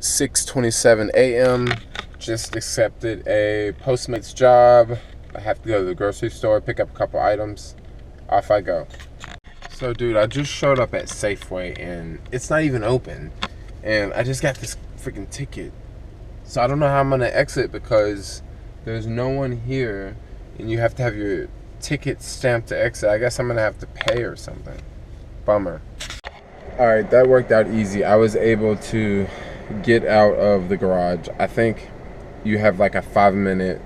6:27 a.m. Just accepted a Postmates job. I have to go to the grocery store, pick up a couple items. Off I go. So, dude, I just showed up at Safeway and it's not even open. And I just got this freaking ticket. So I don't know how I'm gonna exit because there's no one here and you have to have your ticket stamped to exit. I guess I'm gonna have to pay or something. Bummer. Alright, that worked out easy. I was able to get out of the garage. I think you have like a 5-minute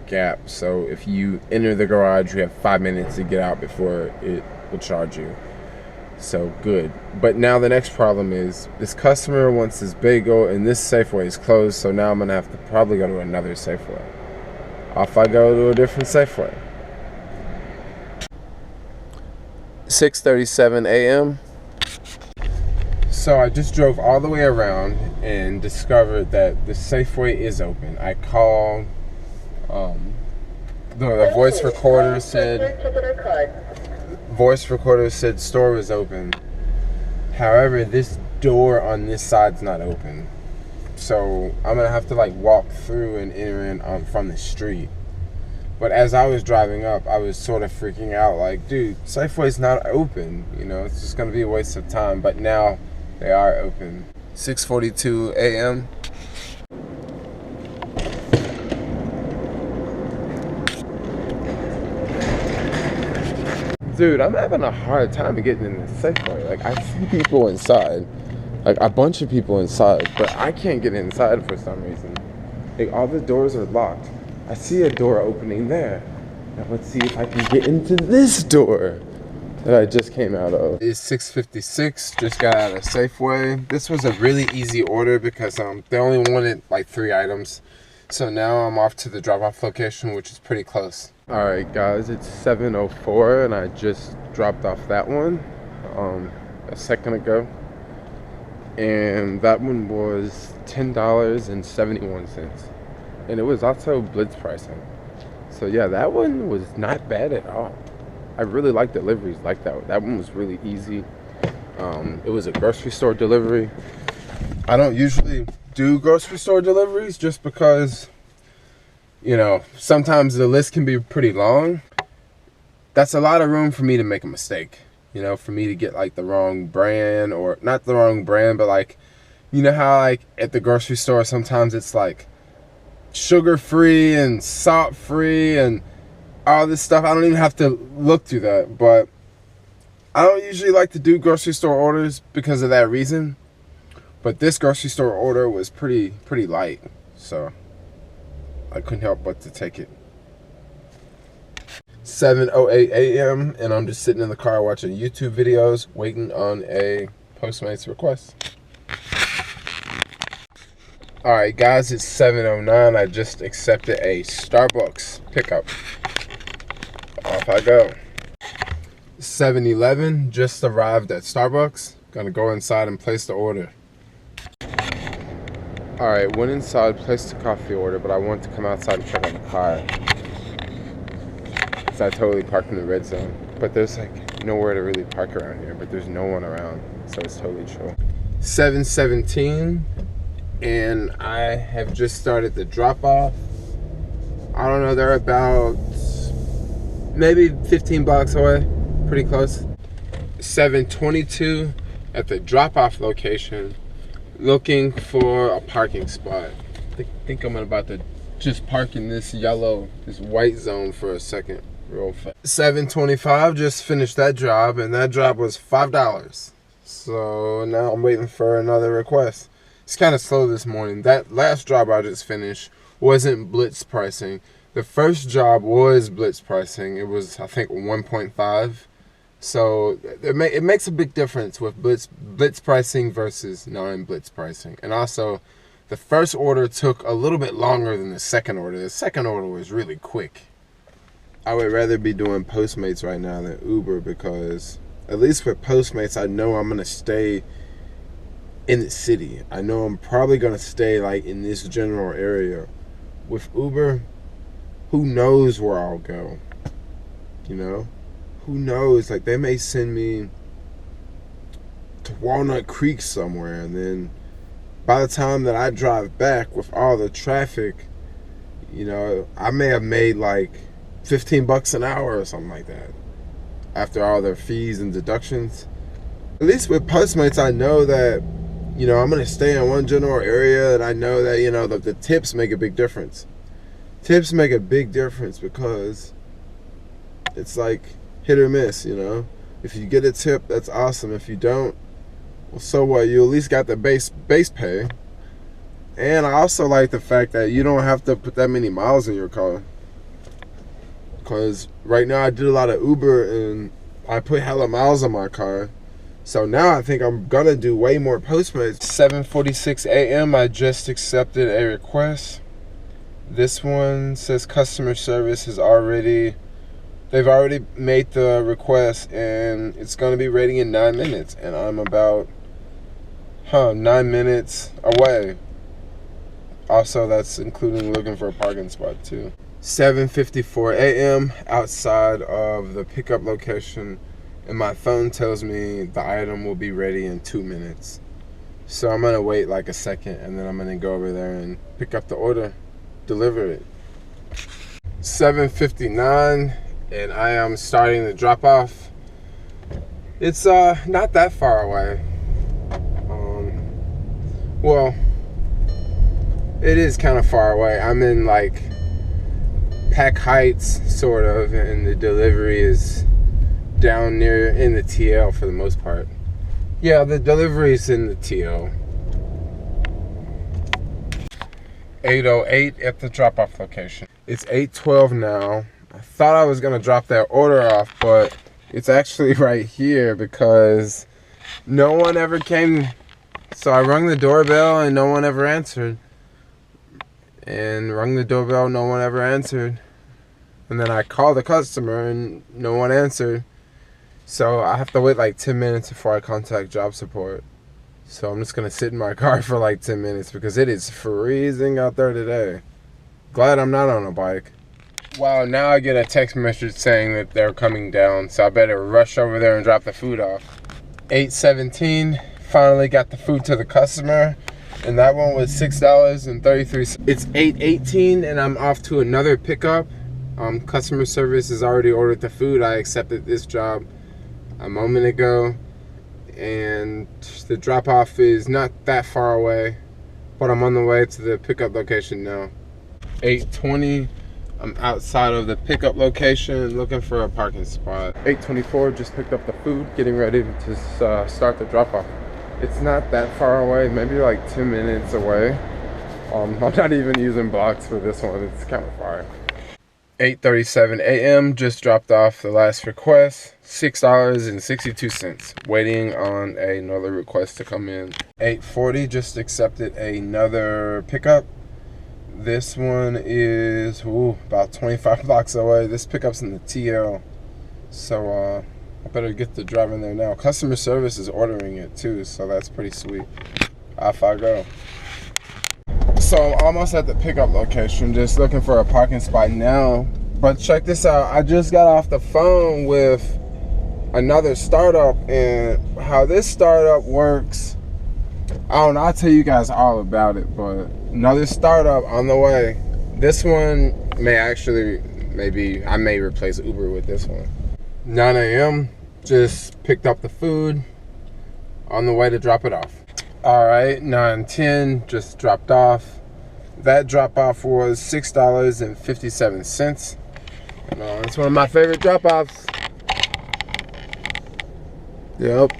gap. So if you enter the garage, you have 5 minutes to get out before it will charge you. So good. But now the next problem is this customer wants this bagel and this Safeway is closed. So now I'm gonna have to probably go to another Safeway. Off I go to a different Safeway. 6:37 a.m. So I just drove all the way around and discovered that the Safeway is open. I called, the voice recorder said store was open. However, this door on this side's not open. So I'm gonna have to walk through and enter in from the street. But as I was driving up, I was sort of freaking out dude, Safeway's not open. It's just gonna be a waste of time. But now they are open. 6:42 a.m. Dude, I'm having a hard time getting in the Safeway. I see people inside, a bunch of people inside, but I can't get inside for some reason. All the doors are locked. I see a door opening there. Now let's see if I can get into this door that I just came out of. It's 6:56, just got out of Safeway. This was a really easy order because they only wanted 3 items. So now I'm off to the drop-off location, which is pretty close. Alright guys, it's 7:04 and I just dropped off that one a second ago. And that one was $10.71. And it was also blitz pricing. So yeah, that one was not bad at all. I really like deliveries like that. That one was really easy. It was a grocery store delivery. I don't usually do grocery store deliveries just because, sometimes the list can be pretty long. That's a lot of room for me to make a mistake. For me to get the wrong brand, or not the wrong brand, but how at the grocery store sometimes it's sugar-free and salt-free and all this stuff. I don't even have to look through that, but I don't usually like to do grocery store orders because of that reason. But this grocery store order was pretty light, so I couldn't help but to take it. 7:08 a.m. and I'm just sitting in the car watching YouTube videos, waiting on a Postmates request. Alright guys, it's 7:09. I just accepted a Starbucks pickup. Off I go. 7-Eleven, just arrived at Starbucks. Gonna go inside and place the order. Alright, went inside, placed the coffee order, but I wanted to come outside and check on the car. So I totally parked in the red zone. But there's nowhere to really park around here, but there's no one around, so it's totally chill. 7:17, and I have just started the drop-off. I don't know, they're about maybe 15 blocks away, pretty close. 7:22 at the drop-off location, looking for a parking spot. I think I'm about to just park in this white zone for a second, real fast. 7:25, just finished that job, and that job was $5. So now I'm waiting for another request. It's kind of slow this morning. That last job I just finished wasn't blitz pricing. The first job was blitz pricing. It was, I think, 1.5. So it makes a big difference with blitz pricing versus non-blitz pricing. And also, the first order took a little bit longer than the second order. The second order was really quick. I would rather be doing Postmates right now than Uber because, at least with Postmates, I know I'm going to stay in the city. I know I'm probably going to stay in this general area. With Uber, who knows where I'll go? Who knows? They may send me to Walnut Creek somewhere, and then by the time that I drive back with all the traffic, you know, I may have made like $15 an hour or something like that after all their fees and deductions. At least with Postmates, I know that, you know, I'm going to stay in one general area, and I know that, you know, the tips make a big difference. Tips make a big difference because it's like hit or miss, you know. If you get a tip, that's awesome. If you don't, well, so what? You at least got the base pay. And I also like the fact that you don't have to put that many miles in your car. Because right now I did a lot of Uber and I put hella miles on my car. So now I think I'm gonna do way more Postmates. 7:46 a.m. I just accepted a request. This one says customer service they've already made the request and it's gonna be ready in 9 minutes. And I'm about 9 minutes away. Also, that's including looking for a parking spot too. 7:54 a.m. outside of the pickup location, and my phone tells me the item will be ready in 2 minutes. So I'm gonna wait like a second, and then I'm gonna go over there and pick up the order, deliver it. 7:59, and I am starting the drop off. It's not that far away. Well, it is kind of far away. I'm in like Pack Heights, sort of, and the delivery is down near in the TL for the most part. Yeah, the delivery is in the TL. 8:08 at the drop-off location. It's 8:12 now. I thought I was gonna drop that order off, but it's actually right here because no one ever came. So I rung the doorbell and no one ever answered. And rung the doorbell, no one ever answered. And then I called the customer and no one answered. So I have to wait like 10 minutes before I contact job support. So I'm just gonna sit in my car for like 10 minutes because it is freezing out there today. Glad I'm not on a bike. Wow, now I get a text message saying that they're coming down, so I better rush over there and drop the food off. 8:17, finally got the food to the customer. And that one was $6.33. It's 8:18 and I'm off to another pickup. Customer service has already ordered the food. I accepted this job a moment ago. And the drop off is not that far away, but I'm on the way to the pickup location now. 8:20, I'm outside of the pickup location looking for a parking spot. 8:24, just picked up the food, getting ready to start the drop off. It's not that far away, maybe like 10 minutes away. I'm not even using blocks for this one, it's kind of far. 8:37 a.m. just dropped off the last request, $6.62. Waiting on another request to come in. 8:40 just accepted another pickup. This one is about 25 blocks away. This pickup's in the TL, so I better get the driver in there now. Customer service is ordering it too, so that's pretty sweet. Off I go. So I'm almost at the pickup location, just looking for a parking spot now. But check this out, I just got off the phone with another startup, and how this startup works, I don't know, I'll tell you guys all about it, but another startup on the way. This one may actually, maybe I may replace Uber with this one. 9 a.m. just picked up the food, on the way to drop it off. All right, 9:10 just dropped off. That drop off was $6.57. It's one of my favorite drop offs. Yep.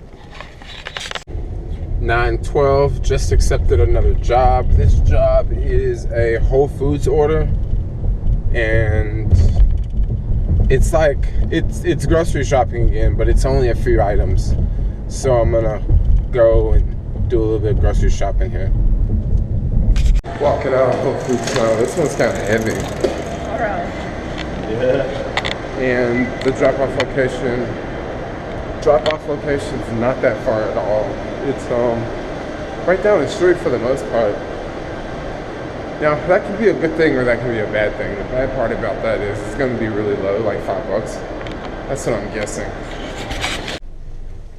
9:12 just accepted another job. This job is a Whole Foods order, and it's like it's grocery shopping again, but it's only a few items. So I'm gonna go and do a little bit of grocery shopping here. Walking out of Whole Foods now. This one's kind of heavy. Alright. Yeah. And the drop-off location's not that far at all. It's right down the street for the most part. Now that can be a good thing or that can be a bad thing. The bad part about that is it's going to be really low, like $5. That's what I'm guessing.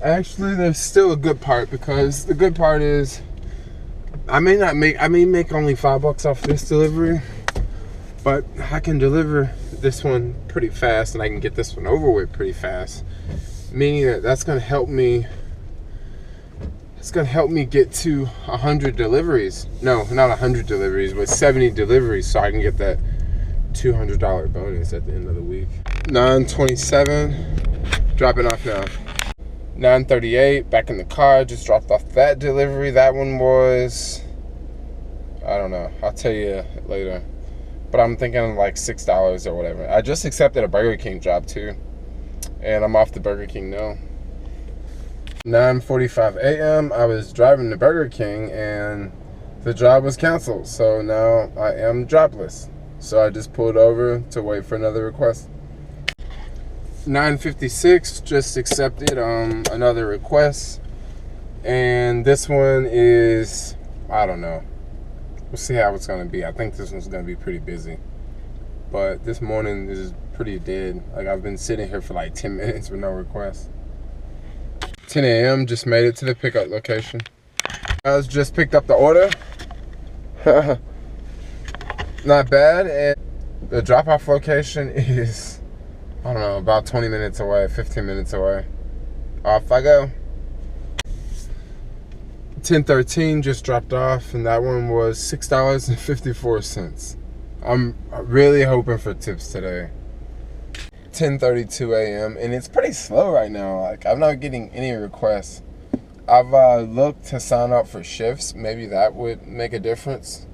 Actually, there's still a good part, because the good part is I may make only $5 off this delivery, but I can deliver this one pretty fast and I can get this one over with pretty fast. Meaning that that's gonna help me. It's gonna help me get to 100 deliveries. No, not 100 deliveries, but 70 deliveries, so I can get that $200 bonus at the end of the week. 9:27, dropping off now. 9:38, back in the car, just dropped off that delivery. That one was, I don't know, I'll tell you later. But I'm thinking like $6 or whatever. I just accepted a Burger King job too, and I'm off to Burger King now. 9:45 a.m. I was driving to Burger King and the job was canceled, so now I am jobless. So I just pulled over to wait for another request. 9:56, just accepted another request, and this one is, I don't know, we'll see how it's gonna be. I think this one's gonna be pretty busy, but this morning is pretty dead. Like, I've been sitting here for like 10 minutes with no requests. 10 a.m. just made it to the pickup location. I just picked up the order. Not bad, and the drop-off location is, I don't know, about 20 minutes away, 15 minutes away. Off I go. 10:13 just dropped off, and that one was $6.54. I'm really hoping for tips today. 10:32 a.m. and it's pretty slow right now. Like, I'm not getting any requests. I've looked to sign up for shifts. Maybe that would make a difference.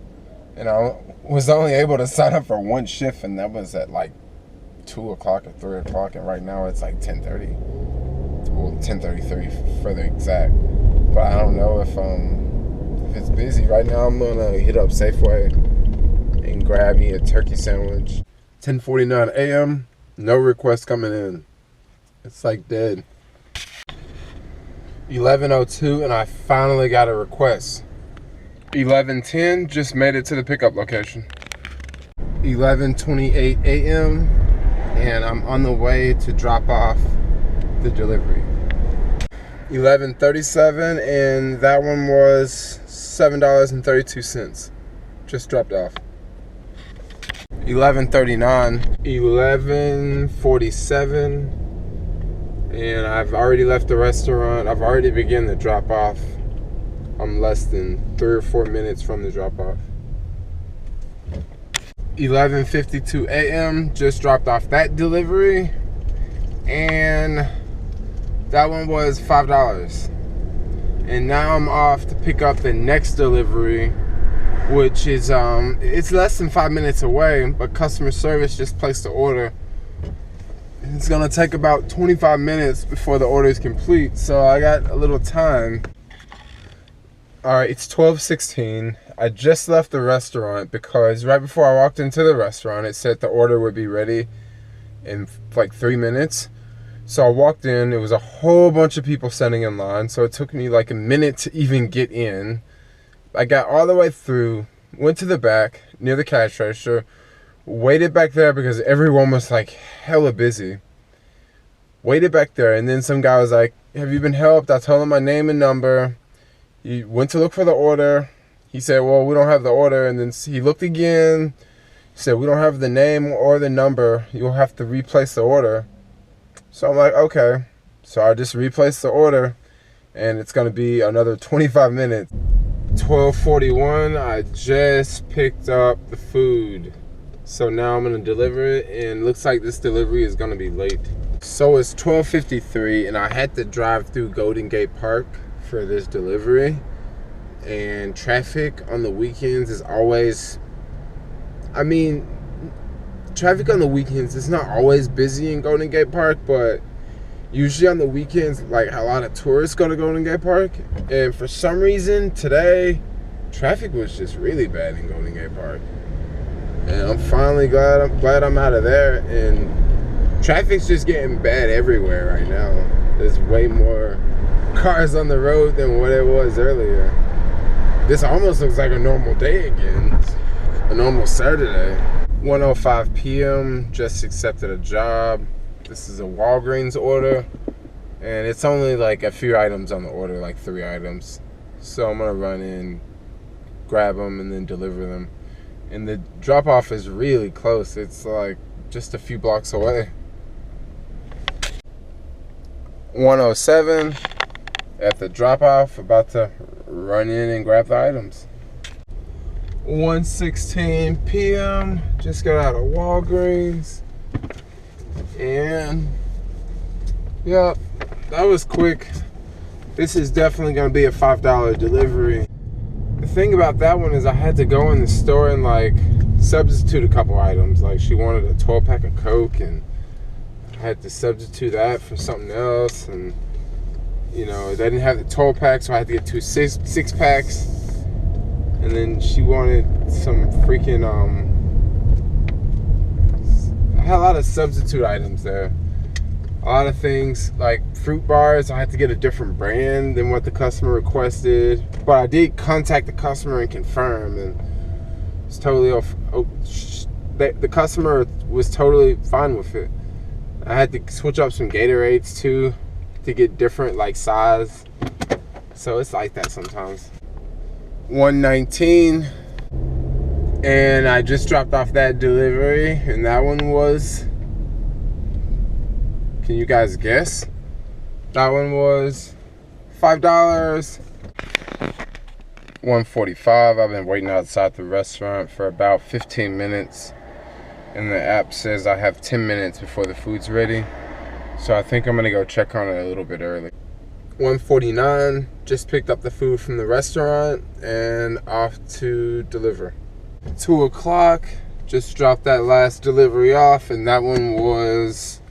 And I was only able to sign up for one shift, and that was at like 2 o'clock or 3 o'clock, and right now it's like 10:30. Well, 10:33 for the exact. But I don't know if it's busy right now. I'm gonna hit up Safeway and grab me a turkey sandwich. 10:49 a.m. No requests coming in. It's like dead. 11:02 and I finally got a request. 11:10 just made it to the pickup location. 11:28 a.m. and I'm on the way to drop off the delivery. 11:37 and that one was $7.32. Just dropped off. 11:39, 11:47, and I've already left the restaurant. I've already begun the drop off. I'm less than 3 or 4 minutes from the drop off. 11:52 a.m. just dropped off that delivery, and that one was $5. And now I'm off to pick up the next delivery, which is it's less than 5 minutes away, but customer service just placed the order. It's gonna take about 25 minutes before the order is complete, so I got a little time. All right, it's 12:16. I just left the restaurant because right before I walked into the restaurant, it said the order would be ready in like 3 minutes. So I walked in, there was a whole bunch of people standing in line, so it took me like a minute to even get in. I got all the way through, went to the back near the cash register, waited back there because everyone was like hella busy. Waited back there, and then some guy was like, "Have you been helped?" I told him my name and number. He went to look for the order. He said, "Well, we don't have the order." And then he looked again. He said, "We don't have the name or the number. You'll have to replace the order." So I'm like, okay. So I just replaced the order, and it's going to be another 25 minutes. 12:41, I just picked up the food. So now I'm gonna deliver it, and looks like this delivery is gonna be late. So it's 12:53 and I had to drive through Golden Gate Park for this delivery. And traffic on the weekends is always, I mean, traffic on the weekends is not always busy in Golden Gate Park, but usually on the weekends, like, a lot of tourists go to Golden Gate Park, and for some reason today, traffic was just really bad in Golden Gate Park. And I'm finally glad I'm out of there, and traffic's just getting bad everywhere right now. There's way more cars on the road than what it was earlier. This almost looks like a normal day again, a normal Saturday. 1:05 p.m., just accepted a job. This is a Walgreens order, and it's only like a few items on the order, like 3 items. So I'm gonna run in, grab them and then deliver them. And the drop off is really close. It's like just a few blocks away. 107 at the drop off, about to run in and grab the items. 1:16 p.m. just got out of Walgreens, and yep, that was quick. This is definitely gonna be a $5 delivery. The thing about that one is I had to go in the store and like substitute a couple items. Like she wanted a 12-pack of Coke, and I had to substitute that for something else. And you know, they didn't have the 12-pack, so I had to get two six-packs. And then she wanted some freaking I had a lot of substitute items there. A lot of things like fruit bars, I had to get a different brand than what the customer requested. But I did contact the customer and confirm, and it's totally off. The customer was totally fine with it. I had to switch up some Gatorades too to get different like size. So it's like that sometimes. 119, and I just dropped off that delivery, and that one was, can you guys guess? That one was $5. 1:45. I've been waiting outside the restaurant for about 15 minutes, and the app says I have 10 minutes before the food's ready, so I think I'm gonna go check on it a little bit early. 1:49, just picked up the food from the restaurant and off to deliver. 2 o'clock, just dropped that last delivery off, and that one was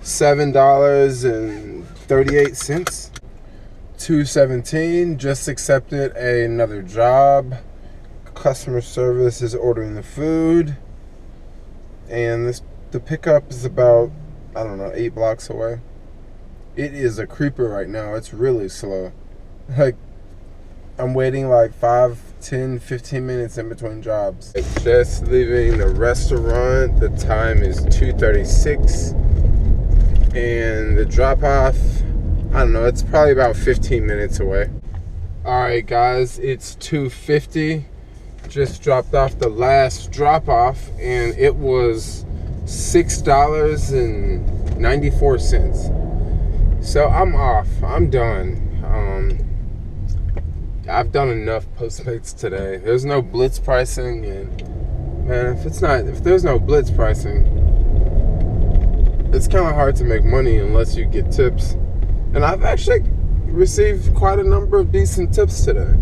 $7.38. 2:17, just accepted another job. Customer service is ordering the food, and the pickup is about, I don't know, 8 blocks away. It is a creeper right now. It's really slow. Like, I'm waiting like 5, 10, 15 minutes in between jobs. Just leaving the restaurant. The time is 2:36. And the drop off, I don't know, it's probably about 15 minutes away. Alright guys, it's 2:50. Just dropped off the last drop off, and it was $6.94. So I'm off. I'm done. I've done enough Postmates today. There's no blitz pricing, and man, if there's no blitz pricing, it's kind of hard to make money unless you get tips. And I've actually received quite a number of decent tips today.